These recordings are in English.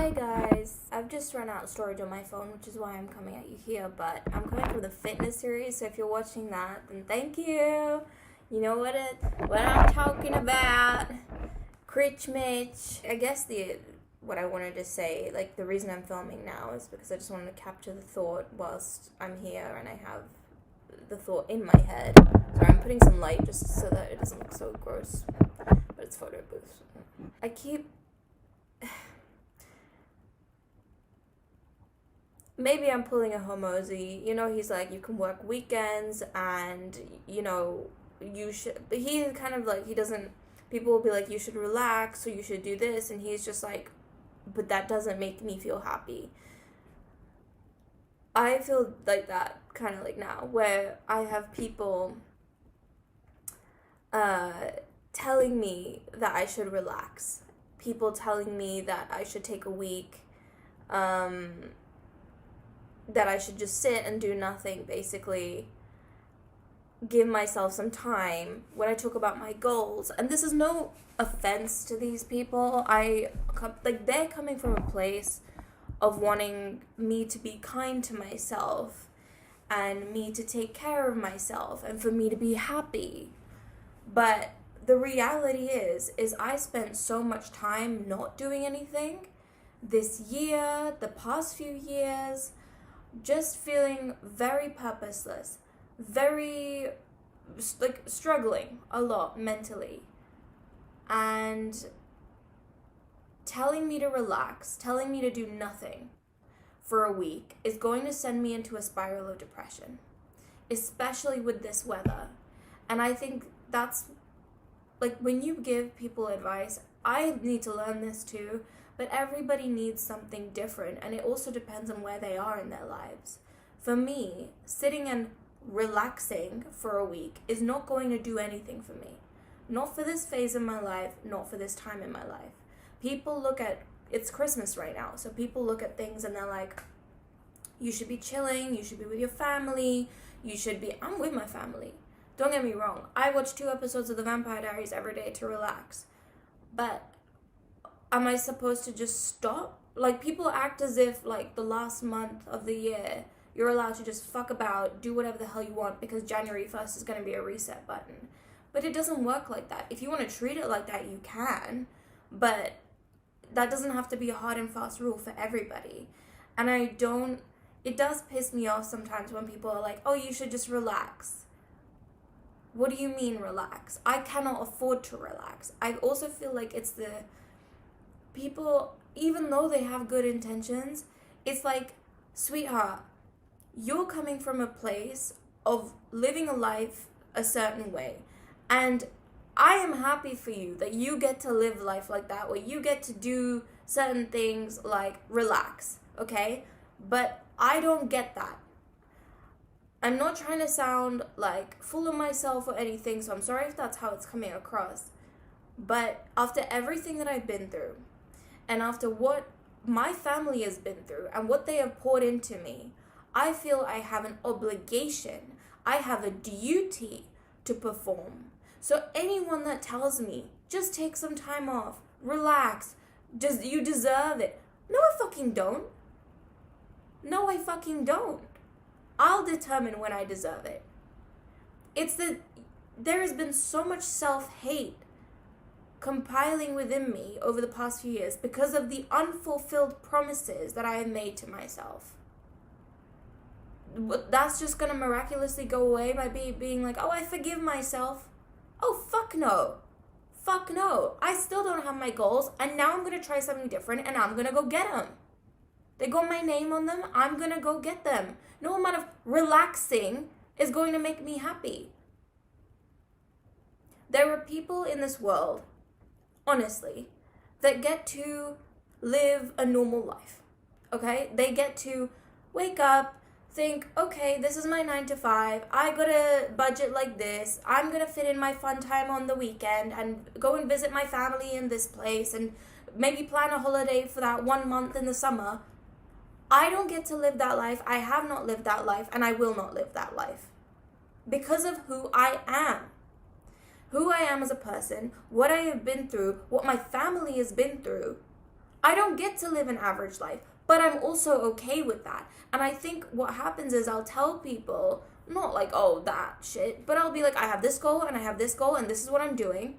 Hi guys, I've just run out of storage on my phone, which is why I'm coming at you here, but I'm coming from the fitness series, so if you're watching that, then thank you. You know what I'm talking about. Critch Mitch. I guess what I wanted to say, like the reason I'm filming now is because I just wanted to capture the thought whilst I'm here and I have the thought in my head. So I'm putting some light just so that it doesn't look so gross, but it's photo booth. I keep maybe I'm pulling a Homozy. He's like, you can work weekends and, you should. But he's kind of like, he doesn't, people will be like, you should relax or you should do this. And he's just like, but that doesn't make me feel happy. I feel like that kind of like now, where I have people telling me that I should relax. People telling me that I should take a week. That I should just sit and do nothing, basically give myself some time when I talk about my goals. And this is no offense to these people. They're coming from a place of wanting me to be kind to myself and me to take care of myself and for me to be happy. But the reality is I spent so much time not doing anything this year, the past few years, just feeling very purposeless, very, struggling a lot mentally. And telling me to relax, telling me to do nothing for a week is going to send me into a spiral of depression, especially with this weather. And I think that's, when you give people advice, I need to learn this too. But everybody needs something different, and it also depends on where they are in their lives. For me, sitting and relaxing for a week is not going to do anything for me. Not for this phase of my life, not for this time in my life. People look at, it's Christmas right now, so people look at things and they're like, you should be chilling, you should be with your family, I'm with my family. Don't get me wrong, I watch 2 episodes of The Vampire Diaries every day to relax. But am I supposed to just stop? People act as if, the last month of the year, you're allowed to just fuck about, do whatever the hell you want, because January 1st is going to be a reset button. But it doesn't work like that. If you want to treat it like that, you can. But that doesn't have to be a hard and fast rule for everybody. And it does piss me off sometimes when people are like, oh, you should just relax. What do you mean relax? I cannot afford to relax. I also feel like it's the people, even though they have good intentions, it's like, sweetheart, you're coming from a place of living a life a certain way. And I am happy for you that you get to live life like that, where you get to do certain things like relax, okay? But I don't get that. I'm not trying to sound full of myself or anything, so I'm sorry if that's how it's coming across. But after everything that I've been through, and after what my family has been through and what they have poured into me, I feel I have an obligation, I have a duty to perform. So anyone that tells me, just take some time off, relax, you deserve it. No, I fucking don't. No, I fucking don't. I'll determine when I deserve it. There has been so much self-hate compiling within me over the past few years because of the unfulfilled promises that I have made to myself. That's just gonna miraculously go away by being like, oh, I forgive myself. Oh, fuck no. Fuck no. I still don't have my goals, and now I'm gonna try something different, and I'm gonna go get them. They got my name on them, I'm gonna go get them. No amount of relaxing is going to make me happy. There are people in this world, honestly, that get to live a normal life, okay? They get to wake up, think, okay, this is my 9 to 5, I got a budget like this, I'm gonna fit in my fun time on the weekend and go and visit my family in this place and maybe plan a holiday for that 1 month in the summer. I don't get to live that life, I have not lived that life, and I will not live that life. Because of who I am. Who I am as a person, what I have been through, what my family has been through. I don't get to live an average life, but I'm also okay with that. And I think what happens is I'll tell people, not like, oh, that shit, but I'll be like, I have this goal and I have this goal and this is what I'm doing.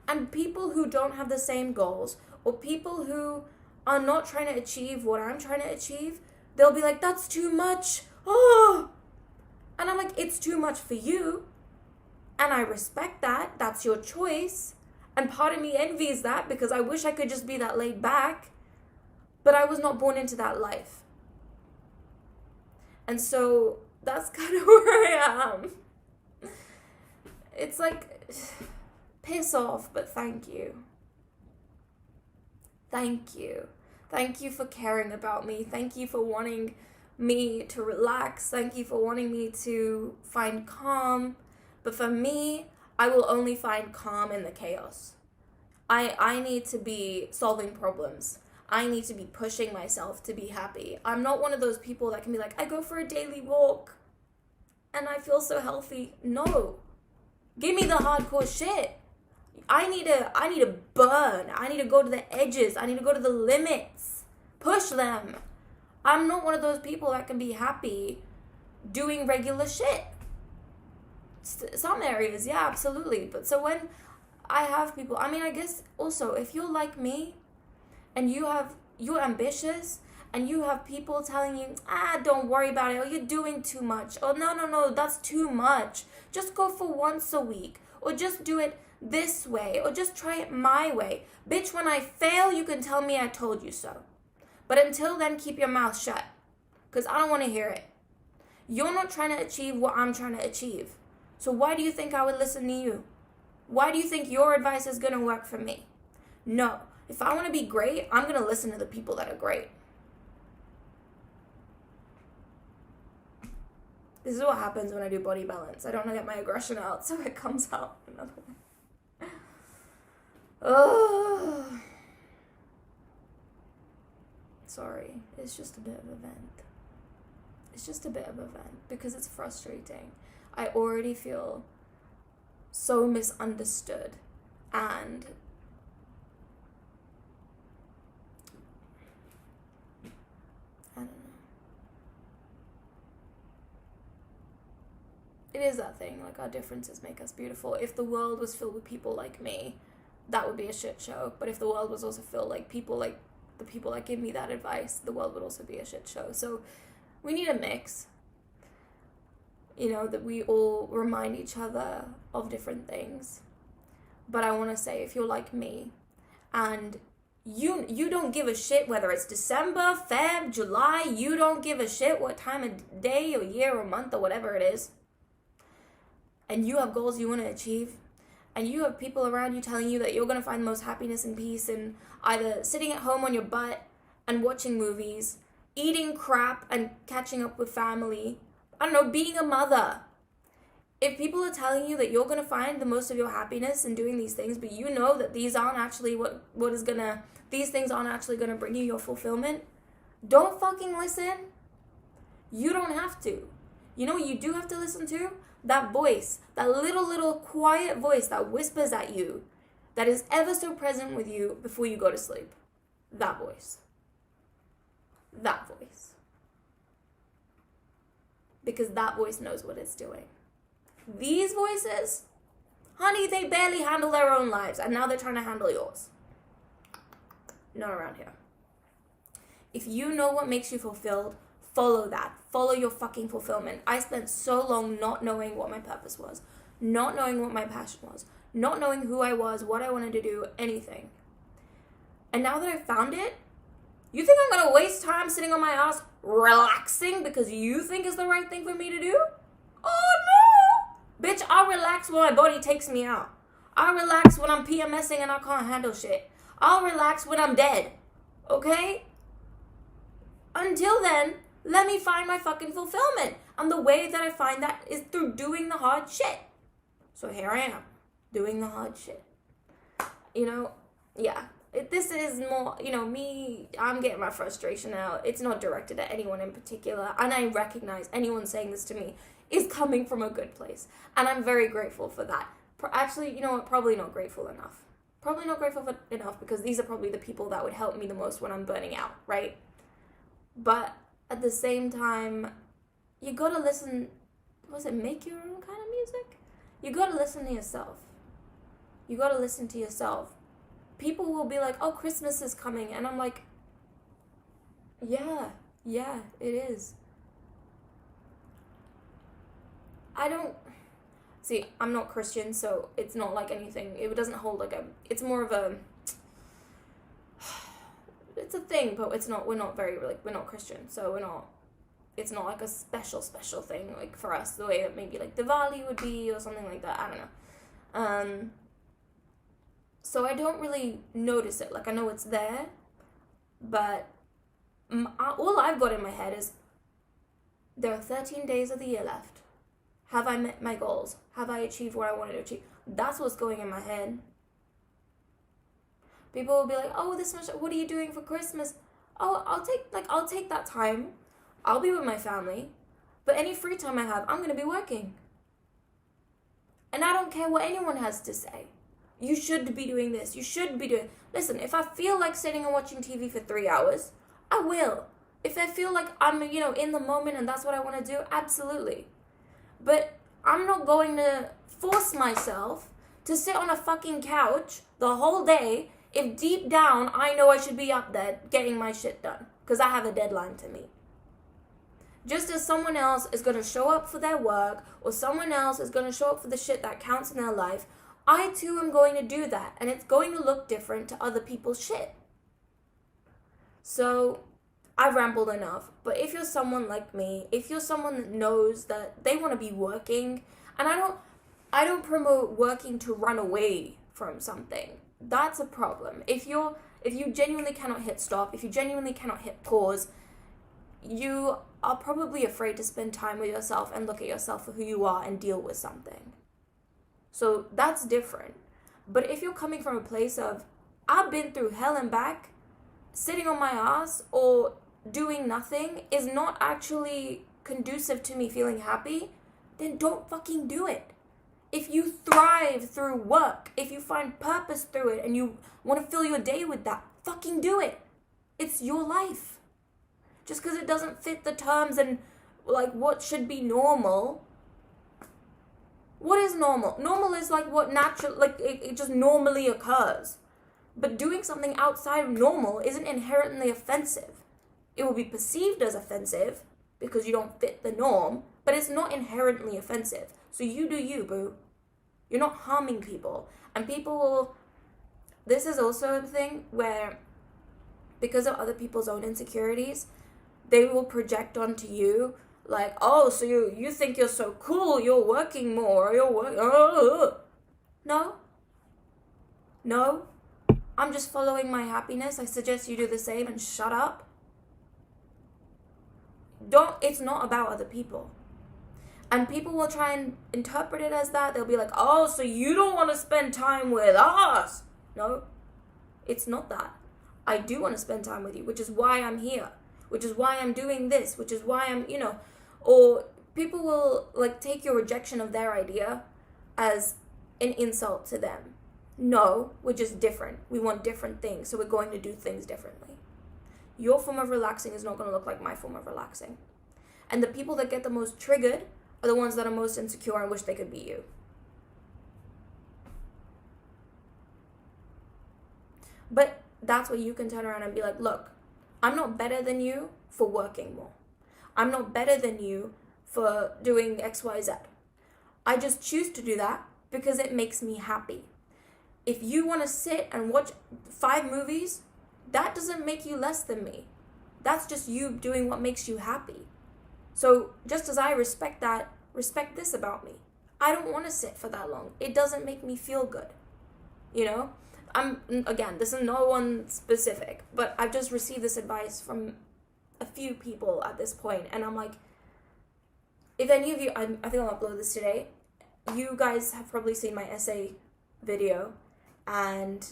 And people who don't have the same goals, or people who are not trying to achieve what I'm trying to achieve, they'll be like, that's too much. Oh. And I'm like, it's too much for you. And I respect that. That's your choice. And part of me envies that because I wish I could just be that laid back. But I was not born into that life. And so that's kind of where I am. It's like, piss off, but thank you. Thank you. Thank you for caring about me. Thank you for wanting me to relax. Thank you for wanting me to find calm. But for me, I will only find calm in the chaos. I need to be solving problems. I need to be pushing myself to be happy. I'm not one of those people that can be like, I go for a daily walk and I feel so healthy. No. Give me the hardcore shit. I need to burn. I need to go to the edges. I need to go to the limits. Push them. I'm not one of those people that can be happy doing regular shit. Some areas, yeah, absolutely. But so when I have people, I mean, I guess also if you're like me and you're ambitious and you have people telling you, don't worry about it, or you're doing too much, or no, that's too much. Just go for once a week, or just do it this way, or just try it my way. Bitch, when I fail, you can tell me I told you so. But until then, keep your mouth shut, because I don't want to hear it. You're not trying to achieve what I'm trying to achieve. So why do you think I would listen to you? Why do you think your advice is going to work for me? No. If I want to be great, I'm going to listen to the people that are great. This is what happens when I do body balance. I don't get my aggression out, so it comes out another way. Oh. Sorry. It's just a bit of a vent. It's just a bit of a vent because it's frustrating. I already feel so misunderstood and I don't know. It is that thing, like our differences make us beautiful. If the world was filled with people like me, that would be a shit show. But if the world was also filled like the people that give me that advice, the world would also be a shit show. So we need a mix. You know, that we all remind each other of different things. But I want to say, if you're like me, and you don't give a shit whether it's December, Feb, July, you don't give a shit what time of day or year or month or whatever it is, and you have goals you want to achieve, and you have people around you telling you that you're going to find the most happiness and peace in either sitting at home on your butt and watching movies, eating crap and catching up with family, I don't know, being a mother. If people are telling you that you're going to find the most of your happiness in doing these things, but you know that these aren't actually these things aren't actually going to bring you your fulfillment, don't fucking listen. You don't have to. You know what you do have to listen to? That voice, that little quiet voice that whispers at you, that is ever so present with you before you go to sleep. That voice. That voice. Because that voice knows what it's doing. These voices, honey, they barely handle their own lives, and now they're trying to handle yours. Not around here. If you know what makes you fulfilled, follow that. Follow your fucking fulfillment. I spent so long not knowing what my purpose was, not knowing what my passion was, not knowing who I was, what I wanted to do, anything. And now that I found it, you think I'm going to waste time sitting on my ass relaxing because you think it's the right thing for me to do? Oh no! Bitch, I'll relax when my body takes me out. I'll relax when I'm PMSing and I can't handle shit. I'll relax when I'm dead. Okay? Until then, let me find my fucking fulfillment. And the way that I find that is through doing the hard shit. So here I am, doing the hard shit. You know, yeah. This is more, me, I'm getting my frustration out. It's not directed at anyone in particular. And I recognize anyone saying this to me is coming from a good place. And I'm very grateful for that. Actually, you know what? Probably not grateful enough. Probably not grateful for enough, because these are probably the people that would help me the most when I'm burning out, right? But at the same time, you gotta listen. Was it make your own kind of music? You gotta listen to yourself. You gotta listen to yourself. People will be like, oh, Christmas is coming. And I'm like, yeah, it is. I'm not Christian, so it's not like anything. It doesn't hold like it's more of a, it's a thing, but we're not Christian, so it's not like a special thing, like for us, the way that maybe like Diwali would be or something like that, I don't know. So I don't really notice it, like I know it's there, but all I've got in my head is, there are 13 days of the year left. Have I met my goals? Have I achieved what I wanted to achieve? That's what's going in my head. People will be like, oh, what are you doing for Christmas? Oh, I'll take that time. I'll be with my family. But any free time I have, I'm going to be working. And I don't care what anyone has to say. You should be doing this. You should be doing... Listen, if I feel like sitting and watching TV for 3 hours, I will. If I feel like I'm, in the moment and that's what I want to do, absolutely. But I'm not going to force myself to sit on a fucking couch the whole day if deep down I know I should be up there getting my shit done, because I have a deadline to meet. Just as someone else is going to show up for their work, or someone else is going to show up for the shit that counts in their life, I too am going to do that, and it's going to look different to other people's shit. So I've rambled enough, but if you're someone like me, if you're someone that knows that they want to be working, and I don't promote working to run away from something. That's a problem. If you genuinely cannot hit stop, if you genuinely cannot hit pause, you are probably afraid to spend time with yourself and look at yourself for who you are and deal with something. So that's different. But if you're coming from a place of, I've been through hell and back, sitting on my ass or doing nothing is not actually conducive to me feeling happy, then don't fucking do it. If you thrive through work, if you find purpose through it and you want to fill your day with that, fucking do it. It's your life. Just because it doesn't fit the terms and like what should be normal. What is normal? Normal is like what natural, like it just normally occurs. But doing something outside of normal isn't inherently offensive. It will be perceived as offensive because you don't fit the norm, but it's not inherently offensive. So you do you, boo. You're not harming people. And people will... This is also a thing where, because of other people's own insecurities, they will project onto you like, oh, so you think you're so cool, you're working more, No. I'm just following my happiness. I suggest you do the same and shut up. It's not about other people. And people will try and interpret it as that. They'll be like, oh, so you don't want to spend time with us. No, it's not that. I do want to spend time with you, which is why I'm here, which is why I'm doing this, which is why I'm, or people will like take your rejection of their idea as an insult to them. No, we're just different. We want different things, so we're going to do things differently. Your form of relaxing is not going to look like my form of relaxing. And the people that get the most triggered are the ones that are most insecure and wish they could be you. But that's where you can turn around and be like, look, I'm not better than you for working more. I'm not better than you for doing X, Y, Z. I just choose to do that because it makes me happy. If you want to sit and watch 5 movies, that doesn't make you less than me. That's just you doing what makes you happy. So just as I respect that, respect this about me. I don't want to sit for that long. It doesn't make me feel good. Again, this is no one specific, but I've just received this advice from a few people at this point, and I'm like, if any of you, I think I'll upload this today, you guys have probably seen my essay video, and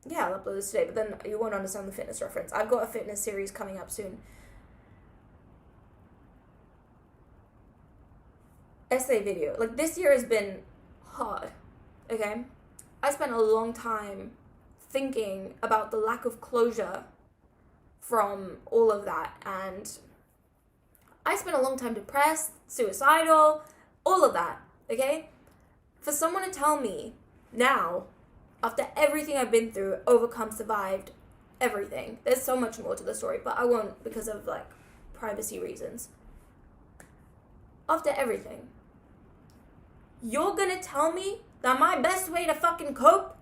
yeah, I'll upload this today, but then you won't understand the fitness reference. I've got a fitness series coming up soon. Essay video. Like, this year has been hard, okay? I spent a long time thinking about the lack of closure from all of that, and I spent a long time depressed, suicidal, all of that, okay? For someone to tell me now, after everything I've been through, overcome, survived, everything, there's so much more to the story, but I won't because of, like, privacy reasons. After everything, you're gonna tell me that my best way to fucking cope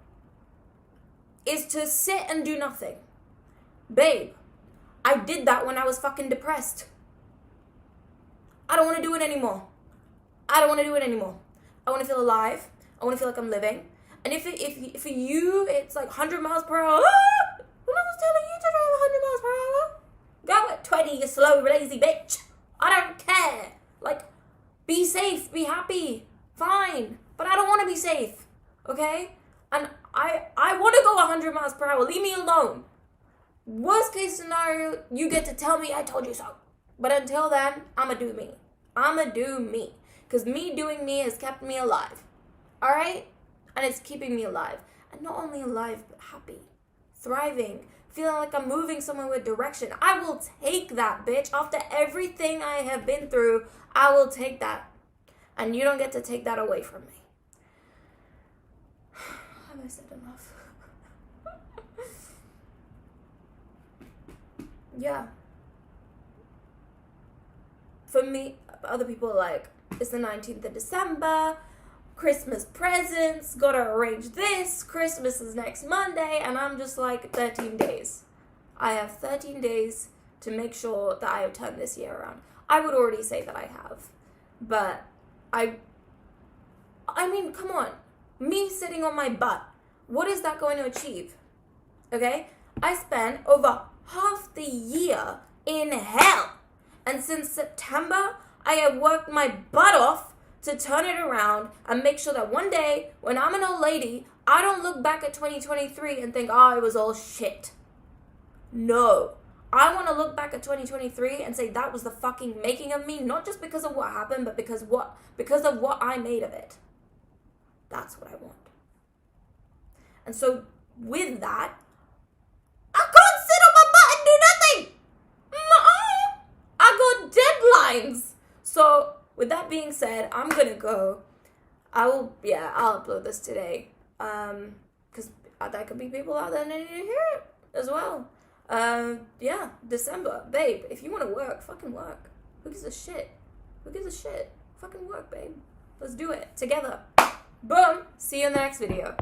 is to sit and do nothing. Babe, I did that when I was fucking depressed. I don't want to do it anymore. I don't want to do it anymore. I want to feel alive. I want to feel like I'm living. And if for you it's like 100 miles per hour, when I was telling you to drive 100 miles per hour, go at 20, you slow, lazy bitch. I don't care. Like, be safe, be happy, fine. But I don't want to be safe, okay? And I want to go 100 miles per hour. Leave me alone. Worst case scenario, you get to tell me I told you so. But until then, I'ma do me. I'ma do me. Because me doing me has kept me alive. Alright? And it's keeping me alive. And not only alive, but happy. Thriving. Feeling like I'm moving somewhere with direction. I will take that, bitch. After everything I have been through, I will take that. And you don't get to take that away from me. Have I said enough? Yeah. For me, other people are like, it's the 19th of December, Christmas presents, gotta arrange this, Christmas is next Monday, and I'm just like, 13 days. I have 13 days to make sure that I have turned this year around. I would already say that I have, but I mean, come on. Me sitting on my butt, what is that going to achieve? Okay? I spent over half the year in hell. And since September, I have worked my butt off to turn it around and make sure that one day, when I'm an old lady, I don't look back at 2023 and think, oh, it was all shit. No. I want to look back at 2023 and say that was the fucking making of me, not just because of what happened, but because of what I made of it. That's what I want. And so, with that, I can't sit on my butt and do nothing. No, I got deadlines. So, with that being said, I'm gonna go. I'll upload this today. Because there could be people out there that need to hear it as well. December. Babe, if you want to work, fucking work. Who gives a shit? Fucking work, babe. Let's do it. Together. Boom. See you in the next video.